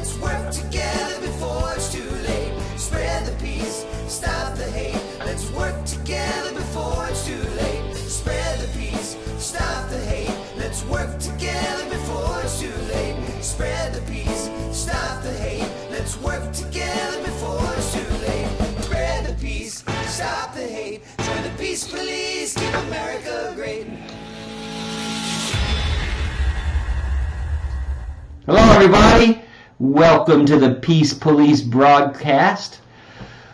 Let's work together before it's too late. Spread the peace, stop the hate. Let's work together before it's too late. Spread the peace, stop the hate. Let's work together before it's too late. Spread the peace, stop the hate. Let's work together before it's too late. Spread the peace, stop the hate. Join the peace police, keep America great. Hello, everybody. Welcome to the Peace Police broadcast.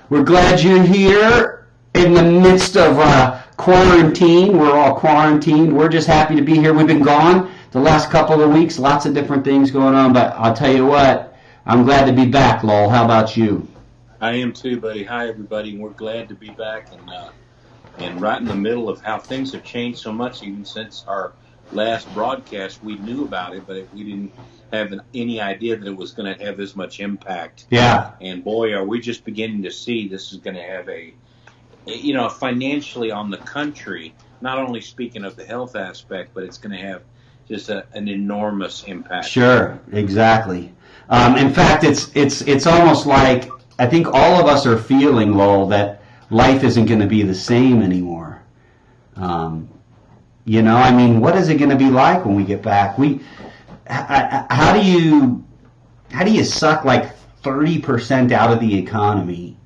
We're glad you're here in the midst of quarantine. We're all quarantined. We're just happy to be here. We've been gone the last couple of weeks. Lots of different things going on, but I'll tell you what, I'm glad to be back, Lowell. How about you? I am too, buddy. Hi, everybody, and we're glad to be back and right in the middle of how things have changed so much even since our last broadcast. We knew about it, but we didn't have any idea that it was going to have this much impact. Yeah. And boy, are we just beginning to see this is going to have financially on the country, not only speaking of the health aspect, but it's going to have just an enormous impact. Sure, exactly. In fact, it's almost like I think all of us are feeling, Lowell, that life isn't going to be the same anymore. What is it going to be like when we get back? How do you suck like 30% out of the economy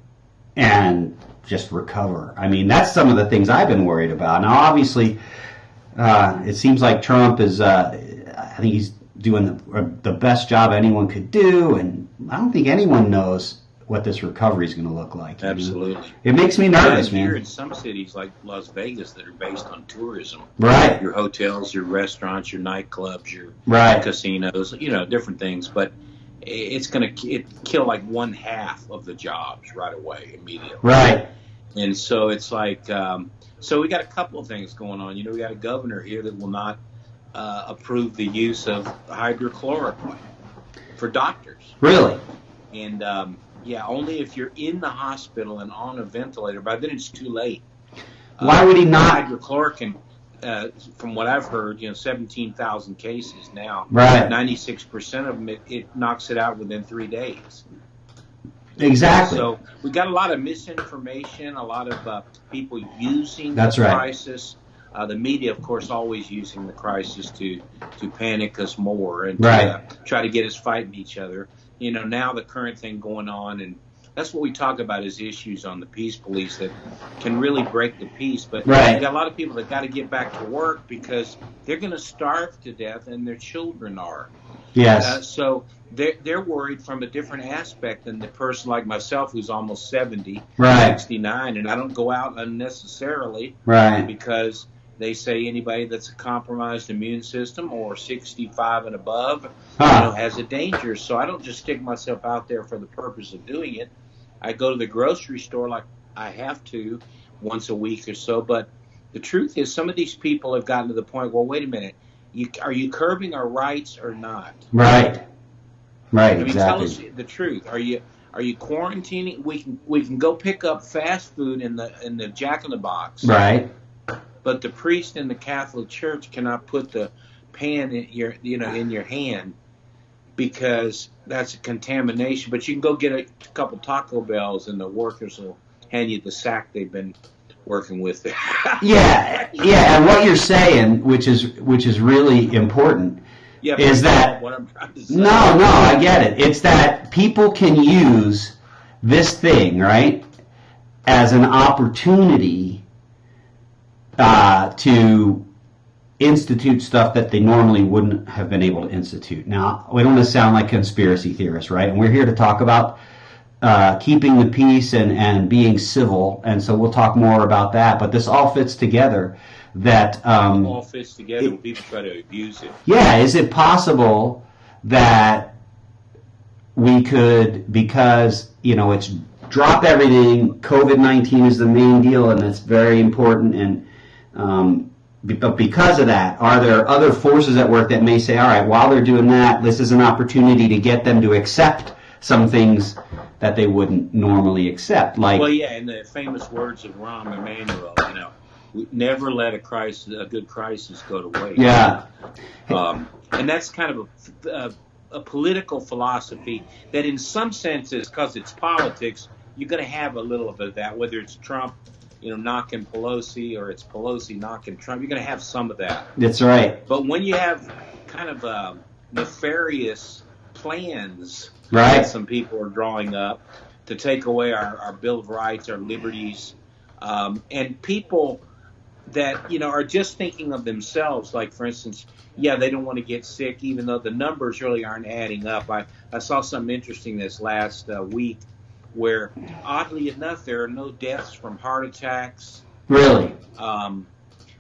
and just recover? I mean, that's some of the things I've been worried about. Now, obviously, it seems like Trump is, I think he's doing the best job anyone could do, and I don't think anyone knows what this recovery is going to look like. Absolutely. Know? It makes me nervous, man. Here in some cities like Las Vegas that are based on tourism. Right. Your hotels, your restaurants, your nightclubs, your casinos, different things. But it's going to kill like one half of the jobs right away, immediately. Right. And so it's like, so we got a couple of things going on. We got a governor here that will not approve the use of hydrochloroquine for doctors. Really? And, only if you're in the hospital and on a ventilator. By then it's too late. Why would he not? Hydrochloroquine, from what I've heard, 17,000 cases now. Right. 96% of them, it knocks it out within 3 days. Exactly. So we got a lot of misinformation, a lot of people using That's the right. crisis. The media, of course, always using the crisis to panic us more and try to get us fighting each other. Now the current thing going on, and that's what we talk about is issues on the peace police that can really break the peace. But you got a lot of people that got to get back to work because they're going to starve to death, and their children are. Yes. So they're worried from a different aspect than the person like myself who's almost 70, 69, and I don't go out unnecessarily because they say anybody that's a compromised immune system or 65 and above has a danger. So I don't just stick myself out there for the purpose of doing it. I go to the grocery store like I have to once a week or so. But the truth is some of these people have gotten to the point, well, wait a minute, are you curbing our rights or not? Right. Right, exactly. Tell us the truth. Are you quarantining? We can go pick up fast food in the Jack in the Box. Right. But the priest in the Catholic Church cannot put the pan in your hand because that's a contamination. But you can go get a couple Taco Bells, and the workers will hand you the sack they've been working with there. Yeah. And what you're saying, which is really important, is that what I'm trying to say. No, I get it. It's that people can use this thing, right, as an opportunity to institute stuff that they normally wouldn't have been able to institute. Now, we don't want to sound like conspiracy theorists, right? And we're here to talk about keeping the peace and being civil, and so we'll talk more about that. But this all fits together. All fits together when people try to abuse it. Yeah, is it possible that we could, because, it's drop everything, COVID-19 is the main deal, and it's very important, and but because of that, are there other forces at work that may say, all right, while they're doing that, this is an opportunity to get them to accept some things that they wouldn't normally accept? Like, well, yeah, in the famous words of Rahm Emanuel, we never let a good crisis go to waste. Yeah. And that's kind of a political philosophy that in some senses, because it's politics, you're going to have a little bit of that, whether it's Trump, knocking Pelosi or it's Pelosi knocking Trump. You're going to have some of that. That's right. But when you have kind of nefarious plans right. that some people are drawing up to take away our Bill of Rights, our liberties, and people that, are just thinking of themselves, like, for instance, they don't want to get sick, even though the numbers really aren't adding up. I saw something interesting this last week where, oddly enough, there are no deaths from heart attacks. Really?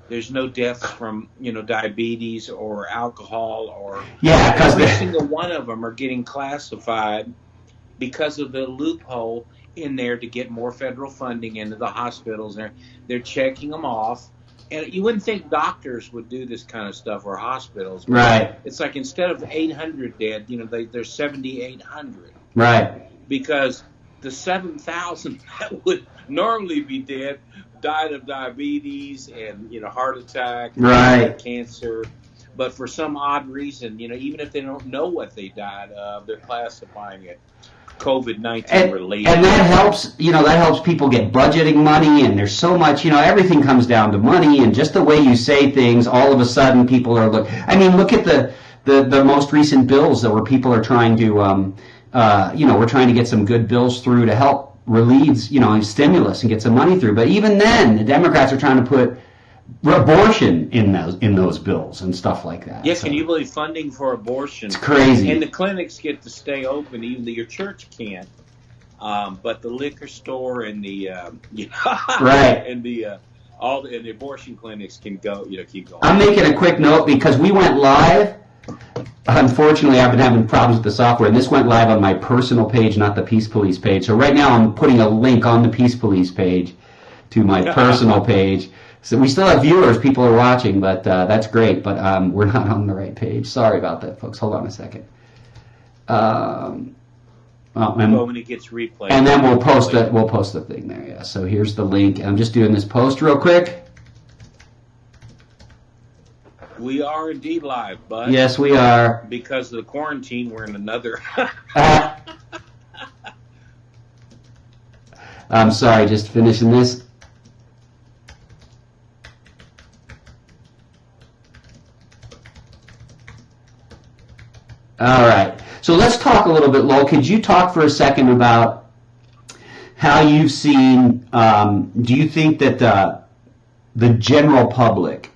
There's no deaths from, diabetes or alcohol or... Yeah, because every single one of them are getting classified because of the loophole in there to get more federal funding into the hospitals. They're checking them off. And you wouldn't think doctors would do this kind of stuff or hospitals. Right. It's like instead of 800 dead, there's 7,800. Right. Because the 7,000 that would normally be dead died of diabetes and, heart attack, right. cancer. But for some odd reason, even if they don't know what they died of, they're classifying it COVID-19 related. And that helps people get budgeting money, and there's so much, everything comes down to money, and just the way you say things, all of a sudden people are look at the most recent bills that where people are trying to, we're trying to get some good bills through to help relieve, stimulus and get some money through. But even then, the Democrats are trying to put abortion in those bills and stuff like that. Yes, can you believe funding for abortion? It's crazy. And the clinics get to stay open, even though your church can't. But the liquor store and the right, and the the abortion clinics can go, keep going. I'm making a quick note because we went live. Unfortunately, I've been having problems with the software, and this went live on my personal page, not the Peace Police page. So right now, I'm putting a link on the Peace Police page to my personal page. So we still have viewers, people are watching, but that's great. But we're not on the right page. Sorry about that, folks. Hold on a second. When it gets replayed, and then we'll post it. We'll post the thing there. Yeah. So here's the link. I'm just doing this post real quick. We are indeed live, bud. Yes, we are. Because of the quarantine, we're in another. I'm sorry, just finishing this. All right. So let's talk a little bit, Lowell. Could you talk for a second about how you've seen, do you think that the general public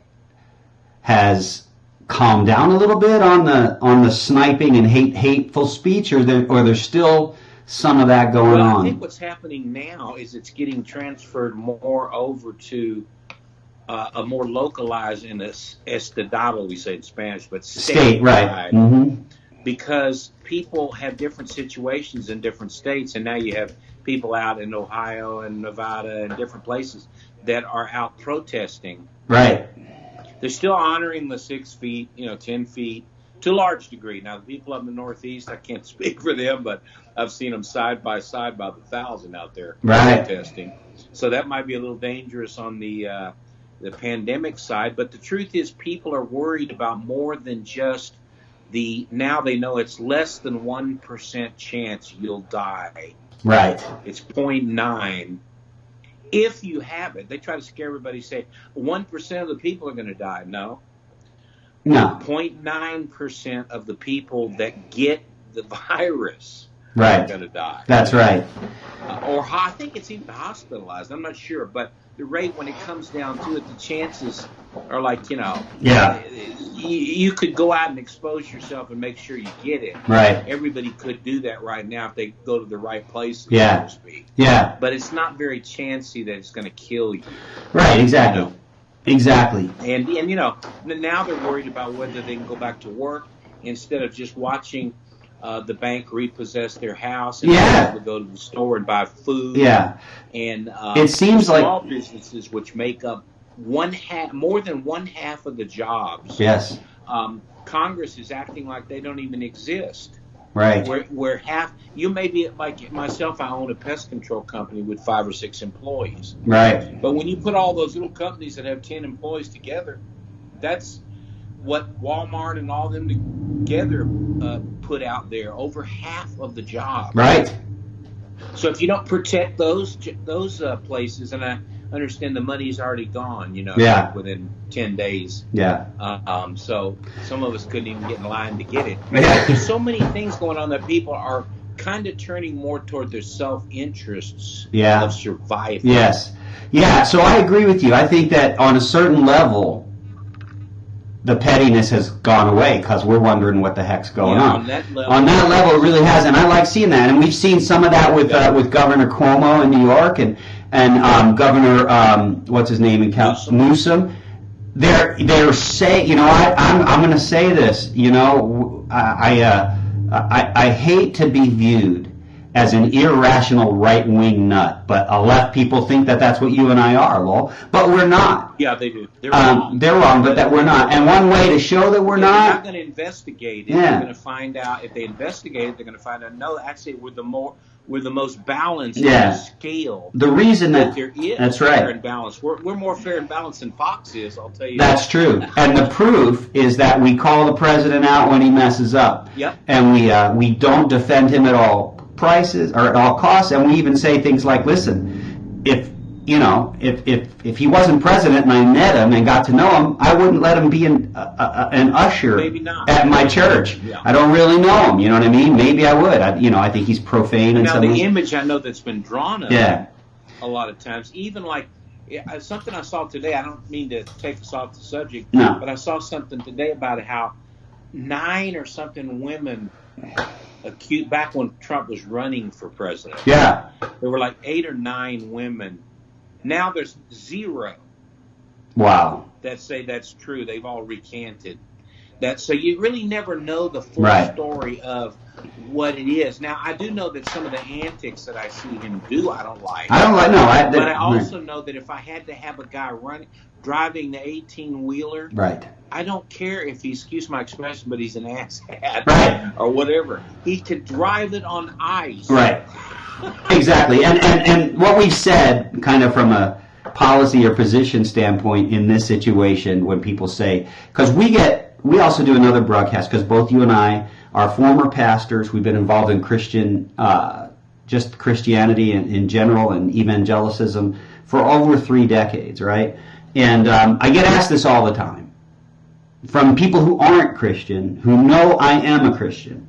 has calmed down a little bit on the sniping and hateful speech, or there's still some of that going on? I think what's happening now is it's getting transferred more over to a more localized in this estadado, we say in Spanish, but state right. Mm-hmm. Because people have different situations in different states, and now you have people out in Ohio and Nevada and different places that are out protesting. Right. They're still honoring the 6 feet, 10 feet, to a large degree. Now, the people up in the Northeast, I can't speak for them, but I've seen them side by side by the 1,000 out there protesting. So that might be a little dangerous on the pandemic side. But the truth is, people are worried about more than just now they know it's less than 1% chance you'll die. Right. It's 0.9. If you have it, they try to scare everybody, say 1% of the people are going to die. No. 0.9% of the people that get the virus are going to die. That's right. Or I think it's even hospitalized. I'm not sure. But the rate, when it comes down to it, the chances are like, you could go out and expose yourself and make sure you get it. Right. Everybody could do that right now if they go to the right places, so to speak. Yeah. But it's not very chancy that it's going to kill you. Right, exactly. Exactly. And now they're worried about whether they can go back to work instead of just watching the bank repossess their house and be able to go to the store and buy food. Yeah. And it seems small businesses, which make up more than one half of the jobs. Yes. Congress is acting like they don't even exist. Right. Where half, you may be like myself, I own a pest control company with 5 or 6 employees. Right. But when you put all those little companies that have 10 employees together, that's what Walmart and all them together put out there, over half of the jobs. Right. So if you don't protect those places, and I understand the money's already gone, yeah. within 10 days. Yeah. So some of us couldn't even get in line to get it. Yeah. There's so many things going on that people are kind of turning more toward their self-interests of survival. Yes. Yeah, so I agree with you. I think that on a certain level, the pettiness has gone away because we're wondering what the heck's going on. On that level, it really has, and I like seeing that. And we've seen some of that with Governor Cuomo in New York and Governor what's his name in Newsom. They're saying, I'm going to say this. I hate to be viewed as an irrational right-wing nut, but left people think that that's what you and I are, Lowell. But we're not. Yeah, they do. They're wrong. They're wrong, but that we're not. And one way to show that we're not... They're not going to investigate it. They're going to find out. If they investigate it, they're going to find out, no, actually, we're the most balanced on the scale. The reason that there is that's right. fair and balanced. We're more fair and balanced than Fox is, I'll tell you. That's true. And the proof is that we call the president out when he messes up. Yep. And we don't defend him at all prices or at all costs, and we even say things like, listen, if he wasn't president and I met him and got to know him, I wouldn't let him be an usher at my church. Yeah. I don't really know him, you know what I mean? Maybe I would. I think he's profane. And now, the image I know that's been drawn of him a lot of times, even like something I saw today, I don't mean to take us off the subject, no. But I saw something today about how 9 or something women accused, back when Trump was running for president. Yeah. There were like 8 or 9 women. Now there's 0. Wow. That say that's true. They've all recanted. So you really never know the full story of what it is. Now, I do know that some of the antics that I see him do, I don't like. I don't like, no. But I also know that if I had to have a guy driving the 18-wheeler, right. I don't care if he, excuse my expression, but he's an asshat, right. or whatever. He could drive it on ice. Right. Exactly. And what we've said, kind of from a policy or position standpoint in this situation, when people say, because we also do another broadcast, because both you and I are former pastors. We've been involved in just Christianity in general and evangelicism for over 3 decades, right? And I get asked this all the time from people who aren't Christian, who know I am a Christian,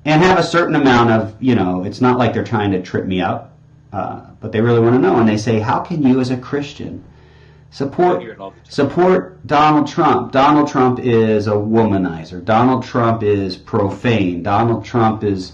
and have a certain amount of, it's not like they're trying to trip me up, but they really want to know. And they say, how can you as a Christian support Donald Trump? Donald Trump is a womanizer. Donald Trump is profane. Donald Trump is...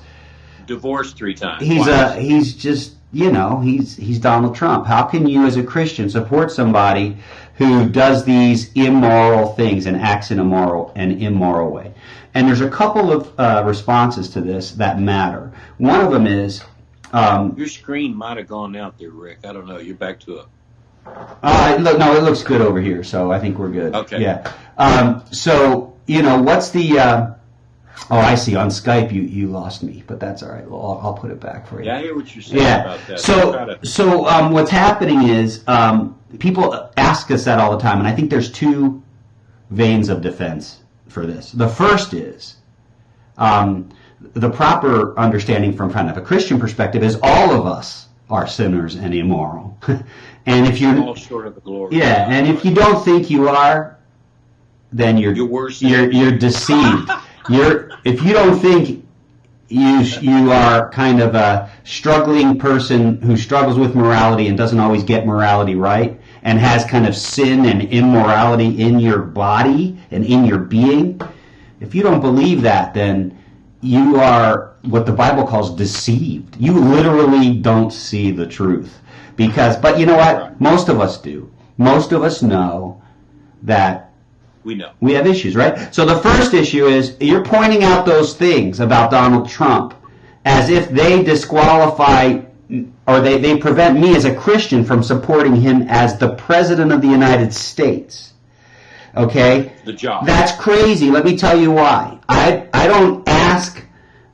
divorced 3 times. He's just... he's Donald Trump. How can you as a Christian support somebody who does these immoral things and acts in an immoral way? And there's a couple of responses to this that matter. One of them is... your screen might have gone out there, Rick. I don't know. You're back to it. No, it looks good over here, so I think we're good. Okay. Yeah. So, what's the... I see. On Skype, you lost me, but that's all right. Well, I'll put it back for you. Yeah, I hear what you're saying about that. So what's happening is people ask us that all the time, and I think there's 2 veins of defense for this. The first is the proper understanding from kind of a Christian perspective is all of us are sinners and immoral, and if you're all short of the glory. Yeah, and if you don't think you are, then you're worse. You're deceived. If you don't think you are kind of a struggling person who struggles with morality and doesn't always get morality right, and has kind of sin and immorality in your body and in your being, if you don't believe that, then you are what the Bible calls deceived. You literally don't see the truth. But you know what? Most of us do. Most of us know that we know. We have issues, right? So the first issue is you're pointing out those things about Donald Trump as if they disqualify or they prevent me as a Christian from supporting him as the President of the United States. Okay? The job. That's crazy. Let me tell you why. I don't ask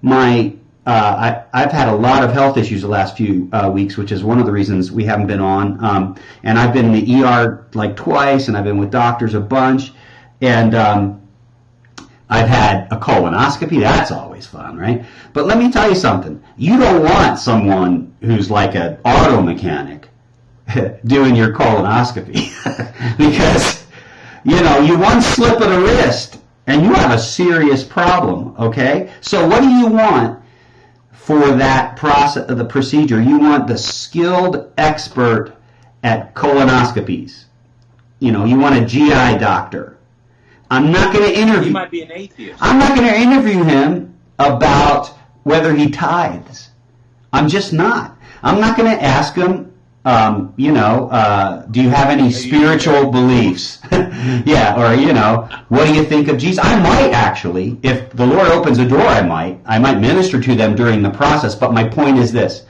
my... I've had a lot of health issues the last few weeks, which is one of the reasons we haven't been on. And I've been in the ER like twice, and I've been with doctors a bunch. And I've had a colonoscopy. That's always fun, right? But let me tell you something. You don't want someone who's like an auto mechanic doing your colonoscopy because, you one slip of the wrist and you have a serious problem, okay? So what do you want for that process, the procedure? You want the skilled expert at colonoscopies. You want a GI doctor. I'm not going to interview. He might be an atheist. I'm not going to interview him about whether he tithes. I'm just not. I'm not going to ask him, do you have any spiritual beliefs? Yeah, or, what do you think of Jesus? I might actually, if the Lord opens a door, I might minister to them during the process. But my point is this.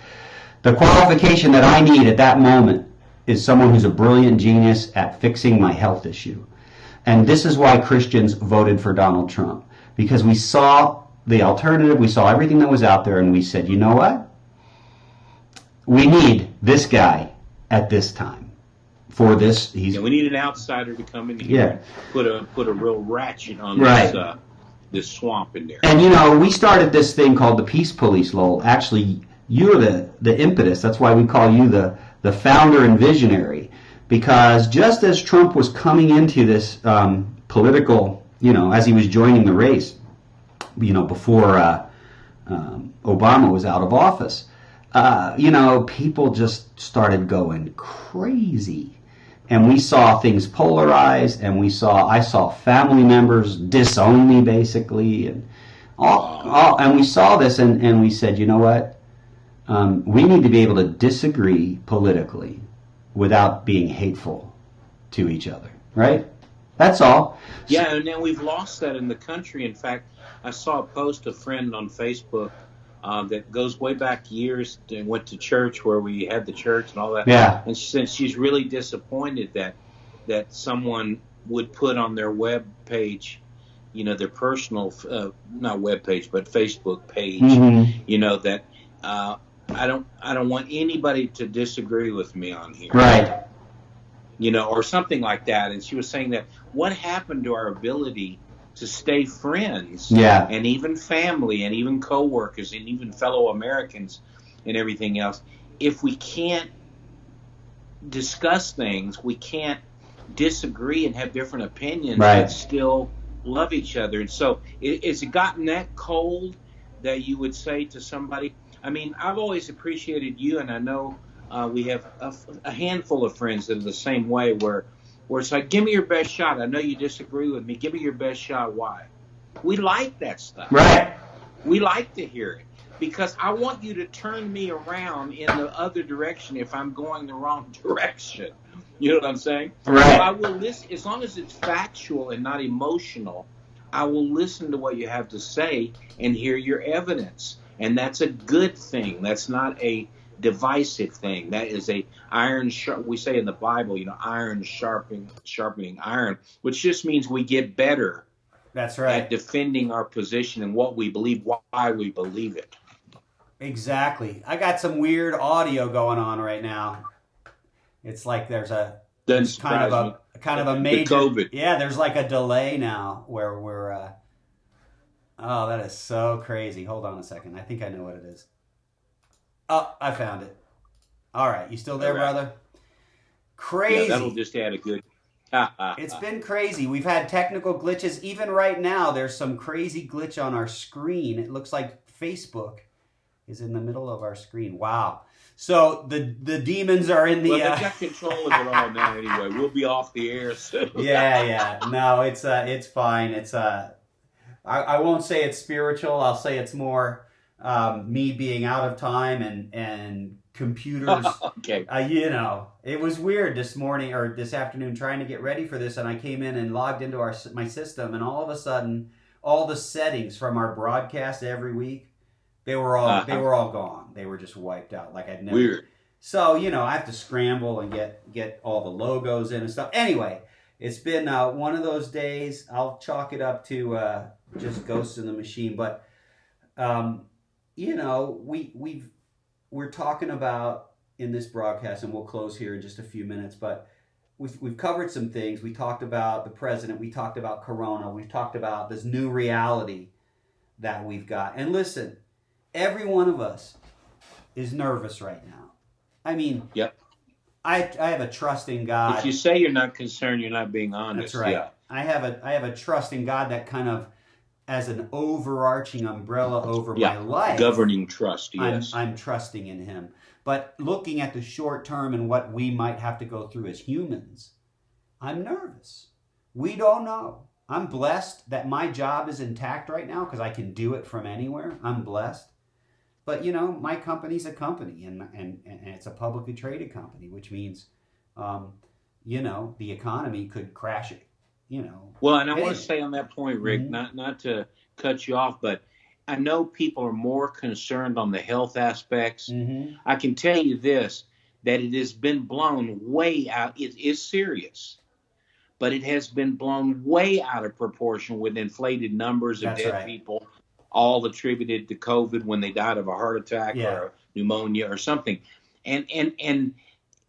The qualification that I need at that moment is someone who's a brilliant genius at fixing my health issue. And this is why Christians voted for Donald Trump. Because we saw the alternative, we saw everything that was out there, and we said, you know what? We need this guy at this time. For this, we need an outsider to come in here and put a real ratchet on this swamp in there. And we started this thing called the Peace Police, Lowell. Actually, you're the impetus. That's why we call you the founder and visionary. Because just as Trump was coming into this political, as he was joining the race, before Obama was out of office, people just started going crazy. And we saw things polarized, and I saw family members disown me, basically, and and we saw this, and we said, you know what? We need to be able to disagree politically without being hateful to each other, right? That's all. Yeah, and then we've lost that in the country. In fact, I saw a post, a friend on Facebook that goes way back years and went to church where we had the church and all that. Yeah. And she said she's really disappointed that someone would put on their web page, their personal, not web page, but Facebook page, that I don't want anybody to disagree with me on here. Right. Or something like that. And she was saying that what happened to our ability to stay friends, and even family, and even coworkers, and even fellow Americans, and everything else. If we can't discuss things, we can't disagree and have different opinions, but still love each other. And so, is it gotten that cold that you would say to somebody? I mean, I've always appreciated you, and I know we have a handful of friends that are the same way, where it's like, give me your best shot. I know you disagree with me. Give me your best shot. Why? We like that stuff. Right. We like to hear it because I want you to turn me around in the other direction if I'm going the wrong direction. You know what I'm saying? Right. So I will listen, as long as it's factual and not emotional, I will listen to what you have to say and hear your evidence. And that's a good thing. That's not a divisive thing. That is a iron we say in the Bible, iron sharpening iron, which just means we get better. That's right. At defending our position and what we believe, why we believe it. Exactly. I got some weird audio going on right now. It's like there's kind of a major COVID. Yeah, there's like a delay now where we're oh, that is so crazy. Hold on a second. I think I know what it is. Oh, I found it. All right. You still there, brother? Crazy. Yeah, that'll just add a good... It's been crazy. We've had technical glitches. Even right now, there's some crazy glitch on our screen. It looks like Facebook is in the middle of our screen. Wow. So the demons are in the... Well, they've got control of it all now anyway. We'll be off the air soon. Yeah. No, it's fine. It's I won't say it's spiritual. I'll say it's more me being out of time and computers. Okay. It was weird this morning or this afternoon trying to get ready for this, and I came in and logged into my system, and all of a sudden, all the settings from our broadcast every week, they were all gone. They were just wiped out. Like I'd never. Weird. So I have to scramble and get all the logos in and stuff. Anyway, it's been one of those days. I'll chalk it up to just ghosts in the machine, but we're talking about in this broadcast, and we'll close here in just a few minutes, but we've covered some things. We talked about the president. We talked about Corona. We've talked about this new reality that we've got. And listen, every one of us is nervous right now. I mean, yep. I have a trust in God. If you say you're not concerned, you're not being honest. That's right. Yeah. I have a trust in God that kind of as an overarching umbrella over my life. Governing trust, yes. I'm trusting in Him. But looking at the short term and what we might have to go through as humans, I'm nervous. We don't know. I'm blessed that my job is intact right now because I can do it from anywhere. I'm blessed. But, my company's a company and it's a publicly traded company, which means, the economy could crash it. Well, and I want to say on that point, Rick, mm-hmm. not to cut you off, but I know people are more concerned on the health aspects. Mm-hmm. I can tell you this, that it has been blown way out. It is serious, but it has been blown way out of proportion with inflated numbers of dead people, all attributed to COVID when they died of a heart attack or pneumonia or something. And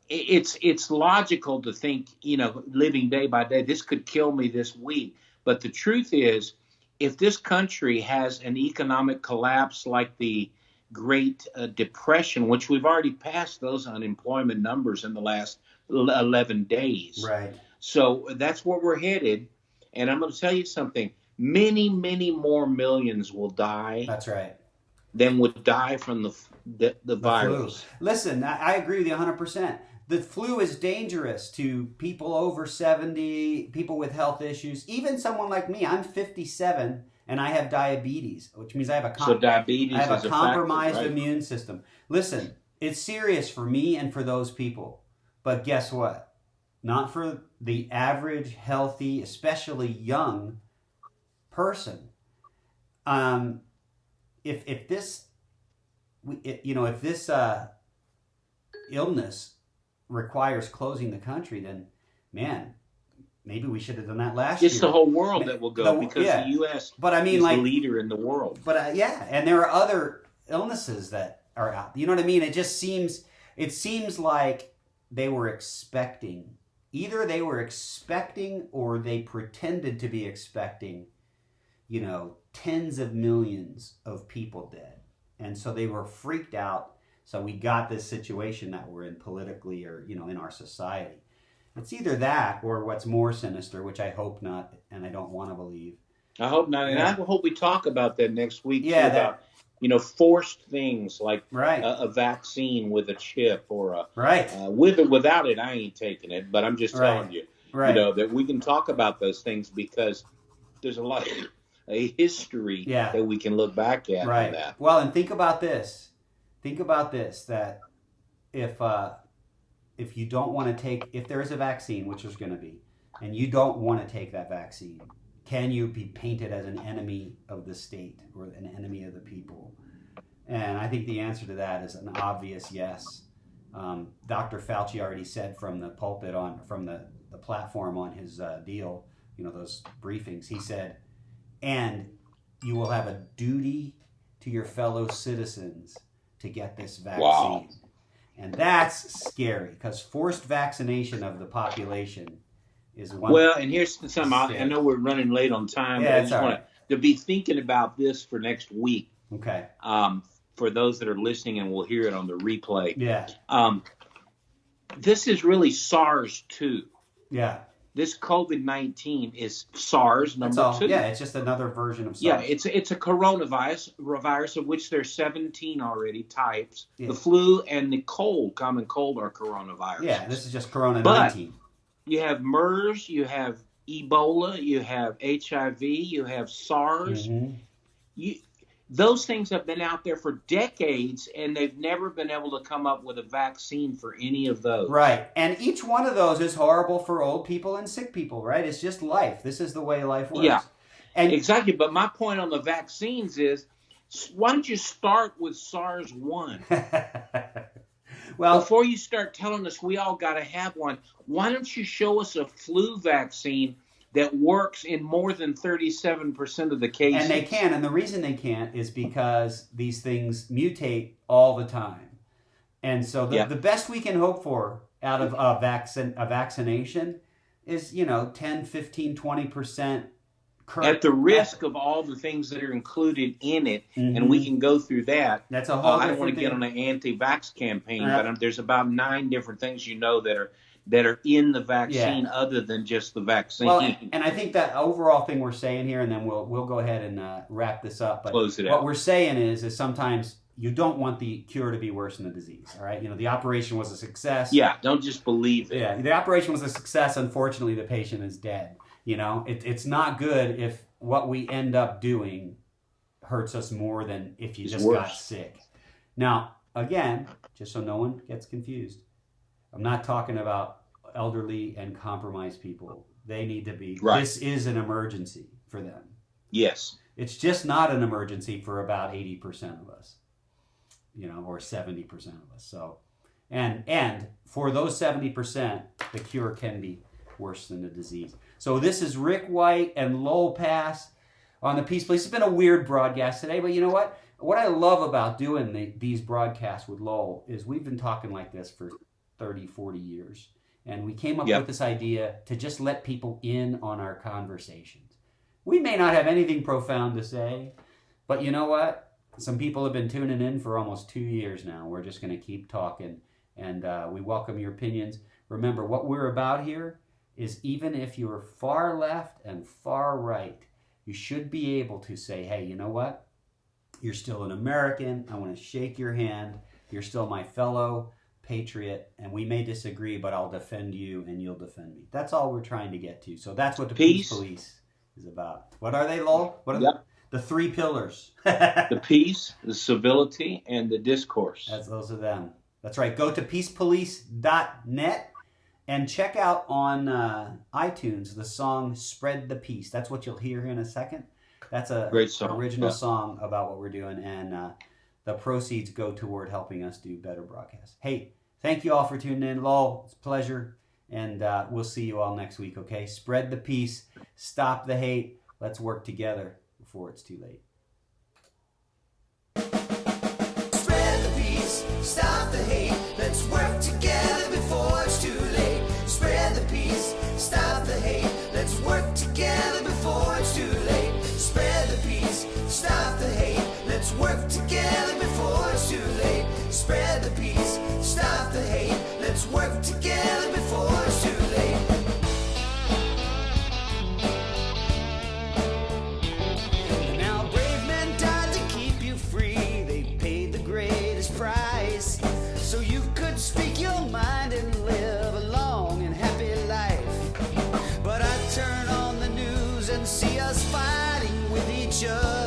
it's logical to think, living day by day, this could kill me this week. But the truth is, if this country has an economic collapse like the Great Depression, which we've already passed those unemployment numbers in the last 11 days. Right. So that's where we're headed. And I'm going to tell you something. Many, many more millions will die. That's right. Than would die from the virus. Flu. Listen, I agree with you 100%. The flu is dangerous to people over 70, people with health issues, even someone like me. I'm 57 and I have diabetes, which means I have a compromised immune system. Listen, it's serious for me and for those people. But guess what? Not for the average, healthy, especially young person. If this illness requires closing the country, then, man, maybe we should have done that last year. It's the whole world that will go because the U.S. is the leader in the world. But and there are other illnesses that are out. You know what I mean? It seems like they were expecting. Either they were expecting or they pretended to be expecting, tens of millions of people dead. And so they were freaked out. So we got this situation that we're in politically or, in our society. It's either that or what's more sinister, which I hope not, and I don't want to believe. I hope not. And I hope we talk about that next week. Yeah. About, forced things like a vaccine with a chip or with or without it, I ain't taking it. But I'm just telling you, that we can talk about those things because there's a lot of a history that we can look back at on that. Well, and think about this. That if you don't want to take, if there is a vaccine, which there's going to be, and you don't want to take that vaccine, can you be painted as an enemy of the state or an enemy of the people? And I think the answer to that is an obvious yes. Dr. Fauci already said from the pulpit from the platform on his deal, those briefings, he said, and you will have a duty to your fellow citizens to get this vaccine. Wow. And that's scary because forced vaccination of the population is one. Well, and here's something. I know we're running late on time, but I just want to be thinking about this for next week. Okay. For those that are listening and will hear it on the replay. Yeah. This is really SARS-2. Yeah. This COVID-19 is SARS number 2. Yeah, it's just another version of SARS. Yeah, it's a coronavirus of which there's 17 already types. Yeah. The flu and the common cold are coronaviruses. Yeah, this is just Corona-19. You have MERS, you have Ebola, you have HIV, you have SARS. Mm-hmm. Those things have been out there for decades, and they've never been able to come up with a vaccine for any of those. Right. And each one of those is horrible for old people and sick people, right? It's just life. This is the way life works. Yeah, exactly. But my point on the vaccines is, why don't you start with SARS-1? Well, before you start telling us we all got to have one, why don't you show us a flu vaccine that works in more than 37% of the cases? And they can, and the reason they can't is because these things mutate all the time. And so the best we can hope for out of a vaccination is, 10, 15, 20%. At the risk of all the things that are included in it, and we can go through that. That's a whole I don't want to get on an anti-vax campaign, but there's about 9 different things that are in the vaccine other than just the vaccine. Well, and I think that overall thing we're saying here, and then we'll go ahead and wrap this up. But close it out. What we're saying is sometimes you don't want the cure to be worse than the disease. All right, the operation was a success. Yeah, don't just believe it. Yeah, the operation was a success. Unfortunately, the patient is dead. It's not good if what we end up doing hurts us more than if you just got sick. Now, again, just so no one gets confused, I'm not talking about elderly and compromised people. They need to be, This is an emergency for them. Yes. It's just not an emergency for about 80% of us, or 70% of us. So, and for those 70%, the cure can be worse than the disease. So this is Rick White and Lowell Pass on the Peace Police. It's been a weird broadcast today, but you know what? What I love about doing these broadcasts with Lowell is we've been talking like this for 30, 40 years. And we came up with this idea to just let people in on our conversations. We may not have anything profound to say, but you know what? Some people have been tuning in for almost 2 years now. We're just going to keep talking, and we welcome your opinions. Remember, what we're about here is even if you're far left and far right, you should be able to say, hey, you know what? You're still an American. I want to shake your hand. You're still my fellow patriot, and we may disagree, but I'll defend you and you'll defend me. That's all we're trying to get to. So that's what the Peace Police is about. What are they, Lowell? What are the 3 pillars? The peace, the civility, and the discourse. Those are them. That's right. Go to peacepolice.net and check out on iTunes the song Spread the Peace. That's what you'll hear here in a second. That's a great song. Original song about what we're doing, and the proceeds go toward helping us do better broadcasts. Hey, thank you all for tuning in. Lowell, it's a pleasure, and we'll see you all next week, okay? Spread the peace. Stop the hate. Let's work together before it's too late. Spread the peace. Stop the hate. Let's work together before it's too late. Spread the peace. Stop the hate. Let's work together before it's too late. Spread the peace. Stop the hate. Let's work together before it's too late. Spread the peace. Stop the hate. Let's work together before it's too late. Now brave men died to keep you free. They paid the greatest price so you could speak your mind and live a long and happy life. But I turn on the news and see us fighting with each other.